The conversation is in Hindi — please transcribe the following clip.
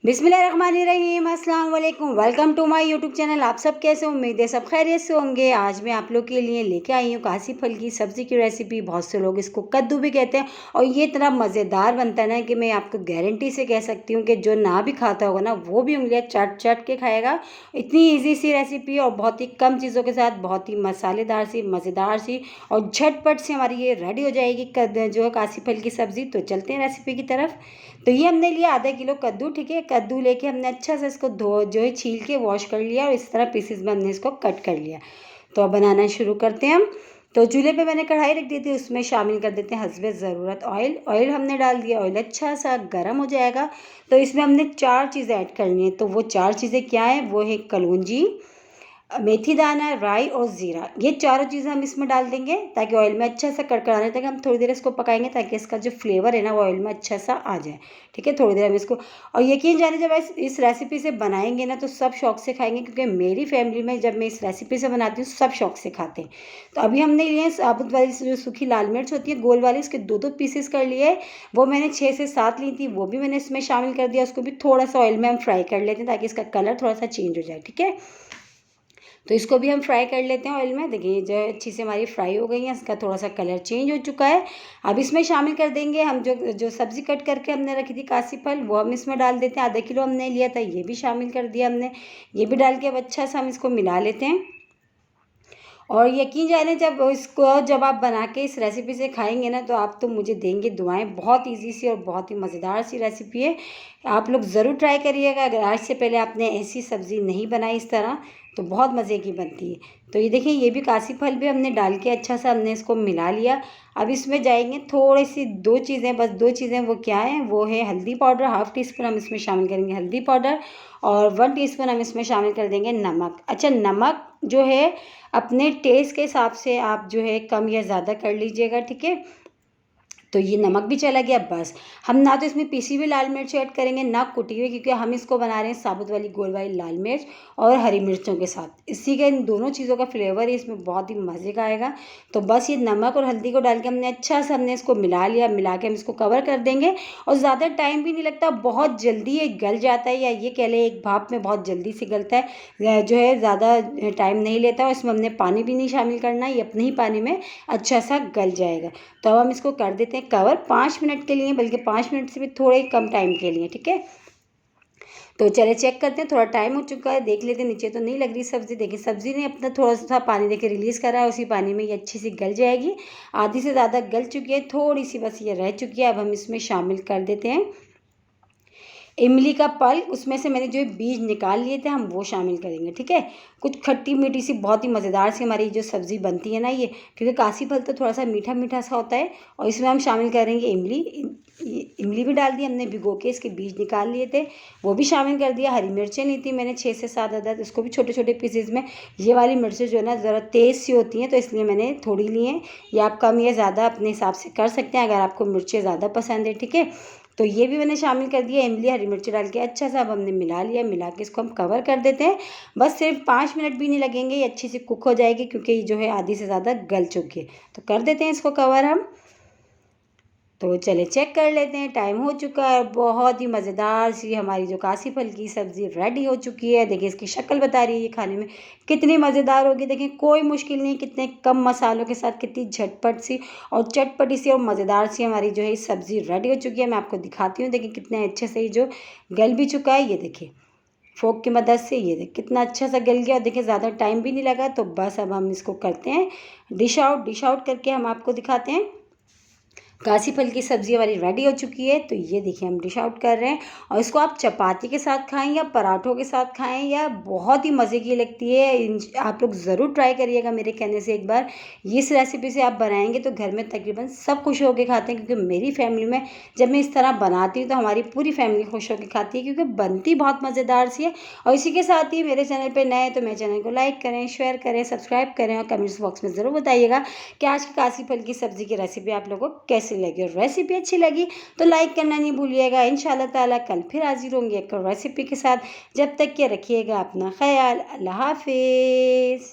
बिस्मिल्लाहिर्रहमानिर्रहीम, अस्सलाम वालेकुम। Welcome to my YouTube channel. आप सब कैसे, उम्मीद है सब खैरियत से होंगे। आज मैं आप लोग के लिए लेके आई हूँ कासी फल की सब्ज़ी की रेसिपी। बहुत से लोग इसको कद्दू भी कहते हैं और ये इतना मज़ेदार बनता है ना कि मैं आपको गारंटी से कह सकती हूँ कि जो ना भी खाता होगा ना वो भी उंगलियाँ चाट चाट के खाएगा। इतनी ईजी सी रेसिपी और बहुत ही कम चीज़ों के साथ बहुत ही मसालेदार सी, मज़ेदार सी और झटपट से हमारी ये रेडी हो जाएगी जो है कासी फल की सब्ज़ी। तो चलते हैं रेसिपी की तरफ। तो ये हमने लिया आधा किलो कद्दू। ठीक है, कद्दू लेके हमने अच्छा से इसको धो जो है छील के वॉश कर लिया और इस तरह पीसेस में हमने इसको कट कर लिया। तो अब बनाना शुरू करते हैं हम। तो चूल्हे पे मैंने कढ़ाई रख दी थी, उसमें शामिल कर देते हैं हस्बे ज़रूरत ऑयल। ऑयल हमने डाल दिया, ऑयल अच्छा सा गर्म हो जाएगा तो इसमें हमने 4 चीज़ें ऐड करनी है। तो वो 4 चीज़ें क्या हैं? वो है कलौंजी, मेथी दाना, राई और ज़ीरा। ये चारों चीज़ें हम इसमें डाल देंगे ताकि ऑयल में अच्छा सा कड़कड़ाने तक हम थोड़ी देर इसको पकाएंगे ताकि इसका जो फ्लेवर है ना वो ऑयल में अच्छा सा आ जाए। ठीक है, थोड़ी देर हम इसको, और यकीन जाने जब इस रेसिपी से बनाएंगे ना तो सब शौक से खाएंगे, क्योंकि मेरी फैमिली में जब मैं इस रेसिपी से बनाती हूँ सब शौक से खाते हैं। तो अभी हमने लिए साबुत वाली जो सूखी लाल मिर्च होती है गोल वाली, उसके दो दो पीसेस कर लिए। वो मैंने 6 से 7 ली थी, वो भी मैंने इसमें शामिल कर दिया। उसको भी थोड़ा सा ऑयल में हम फ्राई कर लेते हैं ताकि इसका कलर थोड़ा सा चेंज हो जाए। ठीक है, तो इसको भी हम फ्राई कर लेते हैं ऑयल में। देखिए जो अच्छी से हमारी फ्राई हो गई है, इसका थोड़ा सा कलर चेंज हो चुका है। अब इसमें शामिल कर देंगे हम जो जो सब्ज़ी कट करके हमने रखी थी कासी फल, वो हम इसमें डाल देते हैं। आधा किलो हमने लिया था, ये भी शामिल कर दिया हमने। ये भी डाल के अब अच्छा सा हम इसको मिला लेते हैं। और यकीन जाने जब आप बना के इस रेसिपी से खाएंगे ना तो आप तो मुझे देंगे दुआएं। बहुत इजी सी और बहुत ही मज़ेदार सी रेसिपी है, आप लोग ज़रूर ट्राई करिएगा। अगर आज से पहले आपने ऐसी सब्ज़ी नहीं बनाई इस तरह तो बहुत मज़े की बनती है। तो ये देखिए, ये भी कासी फल भी हमने डाल के अच्छा सा हमने इसको मिला लिया। अब इसमें जाएंगे थोड़ी सी 2 चीज़ें, बस 2 चीज़ें। वो क्या है? वो है हल्दी पाउडर, हाफ़ टी स्पून हम इसमें शामिल करेंगे हल्दी पाउडर, और 1 टीस्पून हम इसमें शामिल कर देंगे नमक। अच्छा, नमक जो है अपने टेस्ट के हिसाब से आप जो है कम या ज़्यादा कर लीजिएगा। ठीक है, तो ये नमक भी चला गया। बस हम ना तो इसमें पीसी हुई लाल मिर्च ऐड करेंगे ना कुटी हुई, क्योंकि हम इसको बना रहे हैं साबुत वाली गोल वाली लाल मिर्च और हरी मिर्चों के साथ। इसी का इन दोनों चीज़ों का फ्लेवर है इसमें, बहुत ही मज़े का आएगा। तो बस ये नमक और हल्दी को डाल के हमने अच्छा सा हमने इसको मिला लिया। मिला के हम इसको कवर कर देंगे और ज़्यादा टाइम भी नहीं लगता, बहुत जल्दी ये गल जाता है, या ये कह लें एक भाप में बहुत जल्दी से गलता है। जो है ज़्यादा टाइम नहीं लेता और इसमें हमने पानी भी नहीं शामिल करना, ये अपने ही पानी में अच्छा सा गल जाएगा। तो अब हम इसको कर देते हैं कवर 5 मिनट के लिए, बल्कि 5 मिनट से भी थोड़े कम टाइम के लिए। ठीक है, तो चले चेक करते हैं। थोड़ा टाइम हो चुका है, देख लेते हैं नीचे तो नहीं लग रही सब्ज़ी। देखिए सब्ज़ी ने अपना थोड़ा सा पानी देके रिलीज़ करा है, उसी पानी में ये अच्छी सी गल जाएगी। आधी से ज़्यादा गल चुकी है, थोड़ी सी बस ये रह चुकी है। अब हम इसमें शामिल कर देते हैं इमली का पल्प। उसमें से मैंने जो है बीज निकाल लिए थे, हम वो शामिल करेंगे। ठीक है, कुछ खट्टी मीठी सी बहुत ही मज़ेदार सी हमारी जो सब्ज़ी बनती है ना ये, क्योंकि कासी फल तो थोड़ा सा मीठा मीठा सा होता है। और इसमें हम शामिल करेंगे इमली। इमली भी डाल दी हमने, भिगो के इसके बीज निकाल लिए थे, वो भी शामिल कर दिया। हरी मिर्चें ली थी मैंने 6 से 7 अदद, उसको भी छोटे छोटे पीसेज में। ये वाली मिर्चें जो है ना ज़रा तेज़ सी होती हैं, तो इसलिए मैंने थोड़ी ली हैं। या आप कम या ज़्यादा अपने हिसाब से कर सकते हैं अगर आपको मिर्चें ज़्यादा पसंद है। ठीक है, तो ये भी मैंने शामिल कर दिया, इमली हरी मिर्ची डाल के अच्छा सा अब हमने मिला लिया। मिला के इसको हम कवर कर देते हैं। बस सिर्फ 5 मिनट भी नहीं लगेंगे, ये अच्छी सी कुक हो जाएगी, क्योंकि ये जो है आधी से ज़्यादा गल चुकी है। तो कर देते हैं इसको कवर हम। तो चले चेक कर लेते हैं, टाइम हो चुका है। बहुत ही मज़ेदार सी हमारी जो कासी फल की सब्ज़ी रेडी हो चुकी है। देखिए इसकी शक्ल बता रही है ये खाने में कितनी मज़ेदार होगी। देखिए कोई मुश्किल नहीं, कितने कम मसालों के साथ कितनी झटपट सी और चटपटी सी और मज़ेदार सी हमारी जो है सब्ज़ी रेडी हो चुकी है। मैं आपको दिखाती हूँ, देखिए कितने अच्छे से ये जो गल भी चुका है। ये देखिए फोक की मदद से, ये देखिए कितना अच्छा सा गल गया। और देखिए ज़्यादा टाइम भी नहीं लगा। तो बस अब हम इसको करते हैं डिश आउट करके हम आपको दिखाते हैं। कासी फल की सब्ज़ी हमारी रेडी हो चुकी है। तो ये देखिए हम डिश आउट कर रहे हैं, और इसको आप चपाती के साथ खाएं या पराठों के साथ खाएं, या बहुत ही मज़े की लगती है। आप लोग ज़रूर ट्राई करिएगा मेरे कहने से एक बार। इस रेसिपी से आप बनाएंगे तो घर में तकरीबन सब खुश होकर खाते हैं, क्योंकि मेरी फैमिली में जब मैं इस तरह बनाती हूँ तो हमारी पूरी फैमिली खुश होकर खाती है, क्योंकि बनती बहुत मज़ेदार सी है। और इसी के साथ ही मेरे चैनल पर नए तो मेरे चैनल को लाइक करें, शेयर करें, सब्सक्राइब करें, और कमेंट्स बॉक्स में ज़रूर बताइएगा कि आज की कासी फल की सब्ज़ी की रेसिपी आप लोगों को कैसी लगी। और रेसिपी अच्छी लगी तो लाइक करना नहीं भूलिएगा। इंशाल्लाह ताला कल फिर हाजिर होंगे एक रेसिपी के साथ। जब तक के रखिएगा अपना ख्याल। अल्लाह हाफिज़।